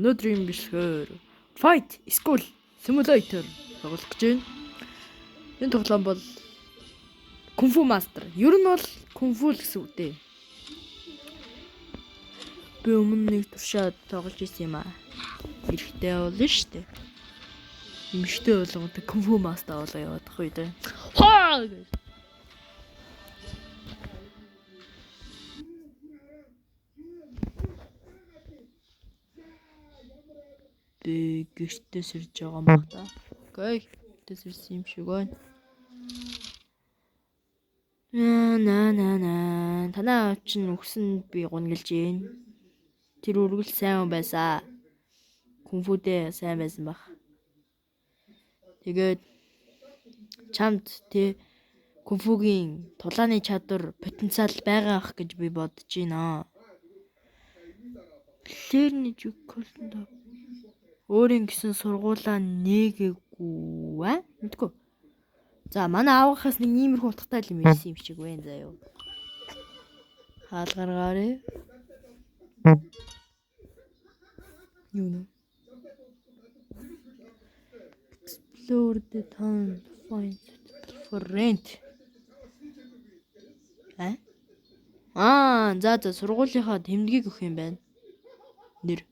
өнөөдрийн бэлгээр Fight School Simulator тоглох гэж байна. Энэ тоглоом бол Kung Fu Master. Ер нь бол Kung Fu л гэсэн үг дээ. Би өмнө нэг туршаад тоглож ирсэн юм аа. Эрэхтэй болно штэ. Эмэгтэй болгодог Kung Fu Master болоо яваадах үү дээ. Хаа гэж. Би гэртээ сэрж байгаа мах та. Окей. Гэртээ сэрсэн юм шиг байна. Танаа чинь өгсөн би гунгалж гин. Тэр үргэлж сайн байсан. Кунфудээ сайн байсан баг. Тэгээд чамд тэ кунфугийн тулааны чадвар потенциал байгаа ах гэж би бодож байна. Лерний жуколонд өөрийн гэсэн сургуулаа нээгээгүй аа? Мэдгүй. За манай аавынхаас нэг иймэрхүү утгатай юм ирсэн юм шиг байна заяа. Хаал гаргаарэ. Юу нэ? Explore the town, find for rent. За сургуулийнхаа тэмдгийг өгөх юм байна. Нэр.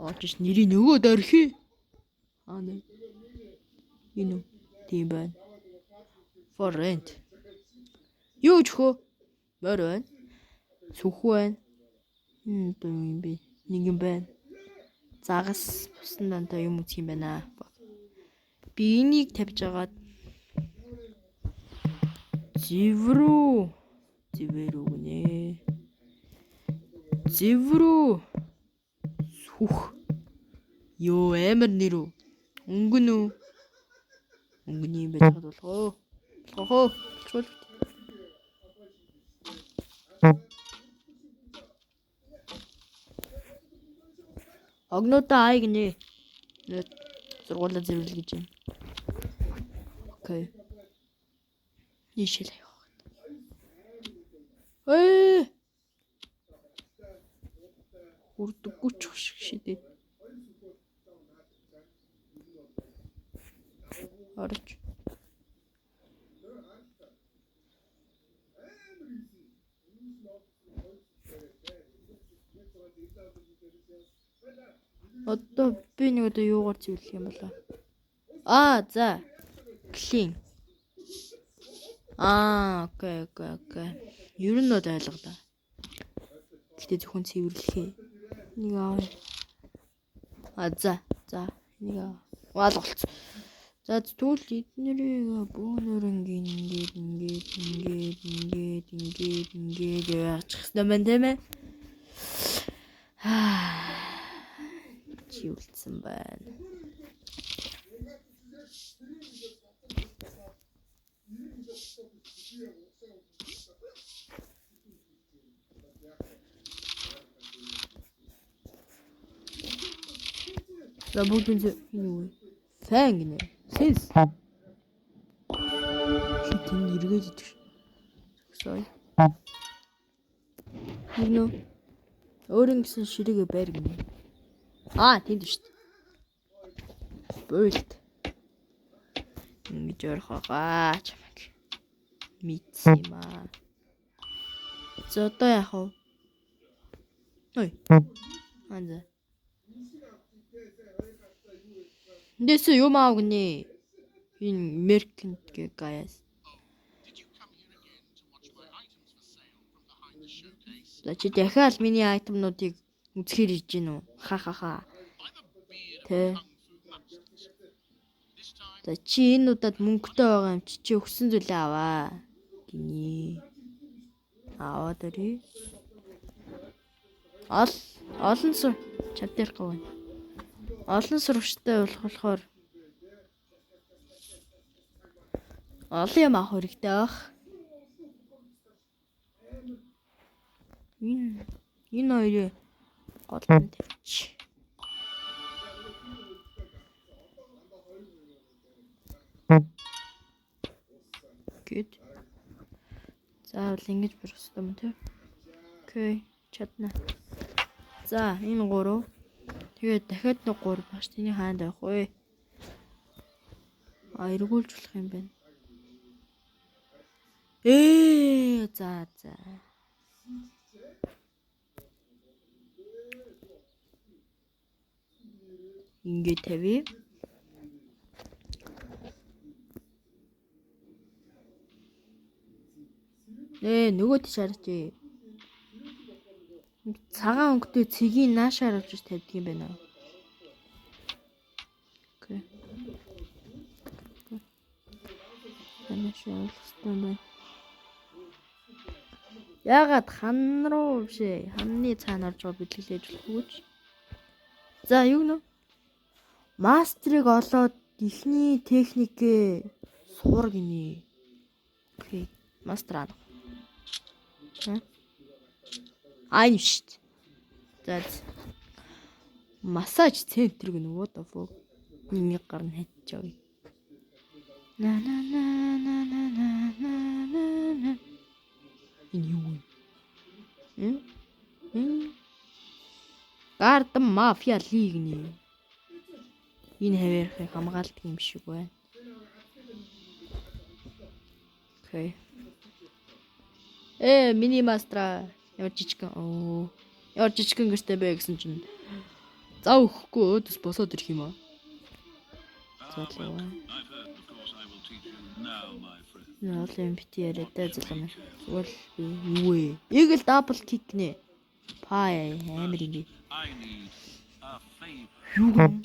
Очиж нэрийг нөгөөд орхи. Нэ. Энэ тийм байна. For rent. Юу ч хөө. Бор байна. Сүхүү байна. Дуу юм бэ. Нэг юм байна. Загас бусан дантай юм үзэх юм байна. Би энийг тавьж агаад Зэврүү гинэ. Зэврүү. Сүх. Йоо амар нэр үү. Өнгөн үү? Өнгөн юм байж байгаа болохоо. Болчихвол. Огнуудаа ай гинэ. Сургуулаа зэрүүлэх гэж юм. Окей. Нийшэл явах. Хүрдэггүй ч шиг шидэд. Орж. Одоо би нэг одоо юугаар зөвлөх юм болоо. За. Клин. Окей. Ер нь одоо ойлголоо. Гэтэ зөвхөн цэвэрлэхээ. Нэг аа. За. Нэг аа. Болцсон. За тэгвэл эднэрийг бөөнөр ингээд яачих хэвээр байна тийм ээ. Чи үлдсэн байна. За бүгд энэ сайн гинэ. Сэнс. Хитэн эргээд идэх. Сой. Юу? Өөрийн гэсэн ширэгээ байр гинэ. Тэнд шүү дээ. Болт. Ингэж орхогаа чамаг. Мэдсэн юм аа. За одоо яах вэ? Ой. Анзаа. Дэс юм аа гинэ. Энэ меркент гэ гаяс. За чи дахиад миний айтемнуудыг үзэхээр ирж гин үү? Ха. Тэ. За чи энэ удаад мөнгөтэй байгаа юм чи өгсөн зүйлээ аваа. Гинэ. Аваад өрий. Олон сур чад дээр гав. Олон сурвчтай болохоор олон юм авах хэрэгтэй байх. Энэ хоёрыг голд тавьчих. Good. Заавал ингэж бүрэх юм тий. Окей, чадна. За, энэ 3. Тэгээд дахиад нэг 3 багш тэний хаанд байх вэ? Эргүүлж болох юм байна. За. Ингээд тавья. Нөгөө тийш хараач. Цагаан өнгөтэй цэгийг наашаар авч тавьдаг юм байна. Окей. Наашаар авсан байна. Яагаад хан руу биш ээ. Ханны цаана орж байгаа бэлгэлээж болохгүй ч. За, юу нэ? Мастрыг олоод ихний техникээ сур гинэ. Окей. Мастер аа. Айн шít. За. Массаж центр гэнэ what the fuck. Миний гарна хайчаа. На. Энэ юу? Гарден мафиа лиг нэ. Энэ хаваархыг хамгаалдаг юм шиг байна. Окей. Мини мастра ямар жижигхэн. Ямар жижигхэн гэртэй бэ гэсэн чинь зав өгөхгүй өөдөөс босоод ирэх юм аа. Зоолоо. Яалын бити яриатай залуу. Зүгээр би юу вэ? Игэл дабл кик нэ. Пай амар ингэ. Юу гэн?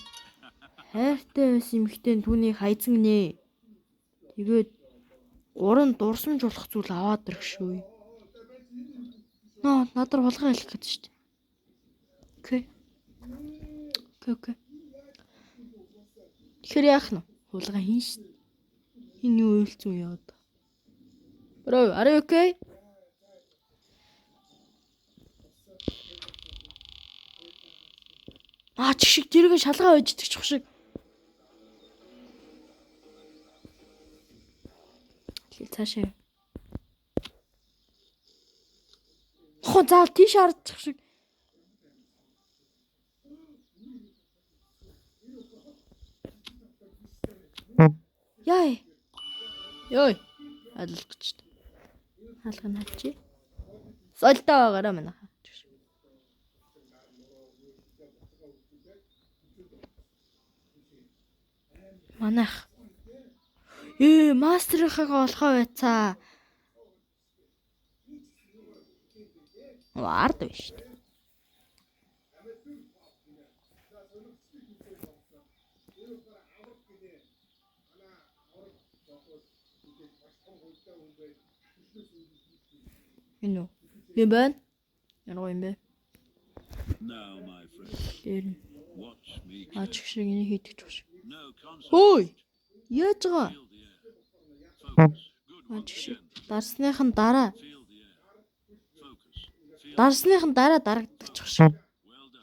Хайртай байсан эмхтэн түүнийг хайцсан нэ. Тэгээд 3 дурсамж болох зүйл аваад ирэх шүү. Надад хулгай хэлэх гэдэг шүү дээ. Окей. Тэгэхээр яах нь? Хулгай хийн шүү. Энэ юу үйлцэн яваад. Bro, are you okay? Чиг тэргээ шалгаа байждаг ч шиг. Хэл цаашаа. Заал тийш харчих шиг. Ёй. Алах гэж. Хаалга наач. Солтой байгаараа манайха. Манайх. Мастерийнхаа болохоо байцаа. Ард биш шүү дээ. Энэ юм байна? Ямар юм бэ? Тэр ачиг шиг энэ хийдэг ч биш. Хөөе. Яаж байгаа? Ачиг шиг. Дарсныхан дараа дарагддаг ч шиг.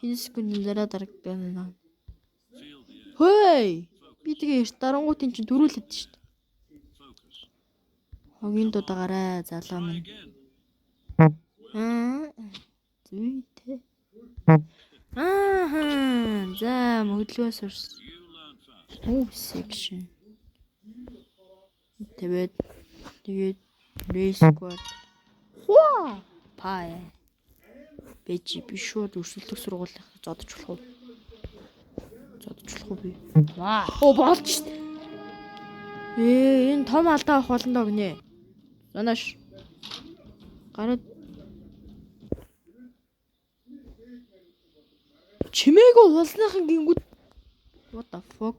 Энэ секундын дараа дарагддаг байна. Хөөе. Би тэгээ эрт дарангуутын чинь дөрүүлээд шүү дээ. Хогийн дудаагаарай залуу минь. Зүйтэй. За мөглөөс урс. Section. Тэгээд race squad. Пай. Бэжи би шууд өрсөлдөх сургуулийг зодож болох уу? Би. Болж шít. Энэ том алдаа авах болно доо гинэ. Занаш. Гараад чимээгүй хулсныхан гингүүд. What the fuck?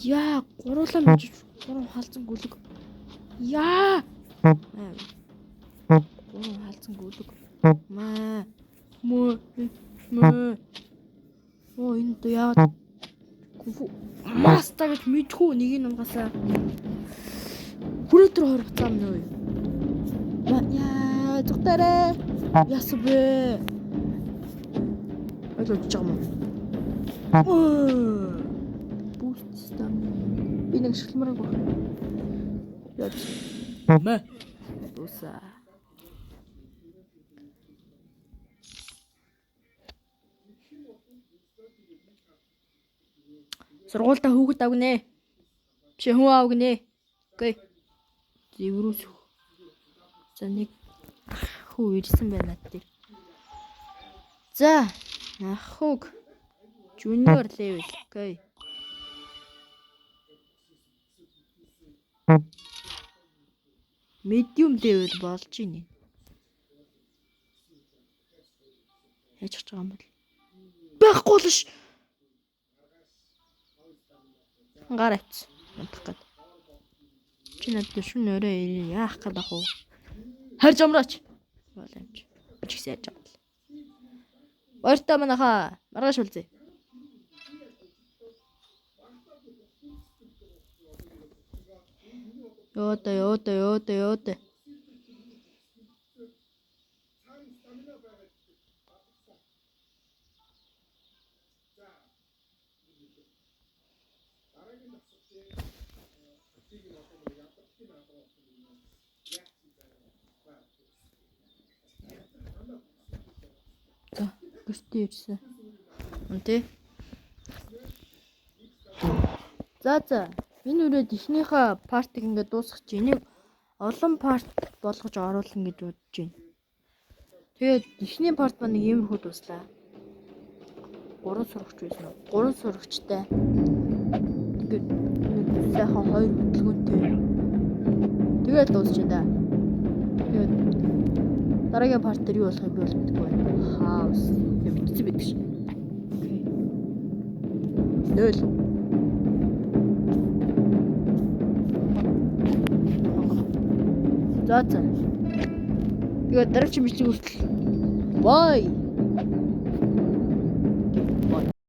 Яа, гуруулаа мэж 3 хаалцсан гүлэг. Гурван хаалцсан гүлэг. Энэ дэ яа. Маста гэж мэдхүү нэг нь унгасаа. Хүрээтрөө хор буцаам нөө. Зүгтарэ. Ясбэ. Ойлгож байгаа юм. Boost system. Би нэг шилмэрэг баг. Яа. Дуусаа. Сургуультай хүүхэд авгнэ. Биш хүн авгнэ. Окей. Зэврүүс. За нэг хүү ирсэн байна над. За, ахуг. Junior level. Окей. Medium level болж байна. Яаж ч байгаа юм бол. Байхгүй л ш. Гараач. Унтах гээд. Чи надад шүн өрөө яах гээд ах уу? Харж амраач. Боломж. Чи гэсэн яаж байгаа. Баяртай манайхаа. Маргааш үлзээ. Ёота. За, гэртээ ирсэн. Үнтэй. За. Энэ үрээд ихнийхээ партиг ингээд дуусгах чинь энийг олон парт болгож оруулна гэж бодож байна. Тэгээд ихний парт ба нэг иймэрхүү дуслаа. 3 сурагч байсан уу? 3 сурагчтай. Тэгээд нэг сайхан 2 хөдөлгөөнтэй. Тэгээд дуусч байна. Тэгээд дараагийн парт дээр юу болохыг би бол мэдэхгүй байна. Хаус юм бичсэн байдаг ш. Окей. 0. За. Тэгээд дараагийн бичлэг хүртэл. Bye.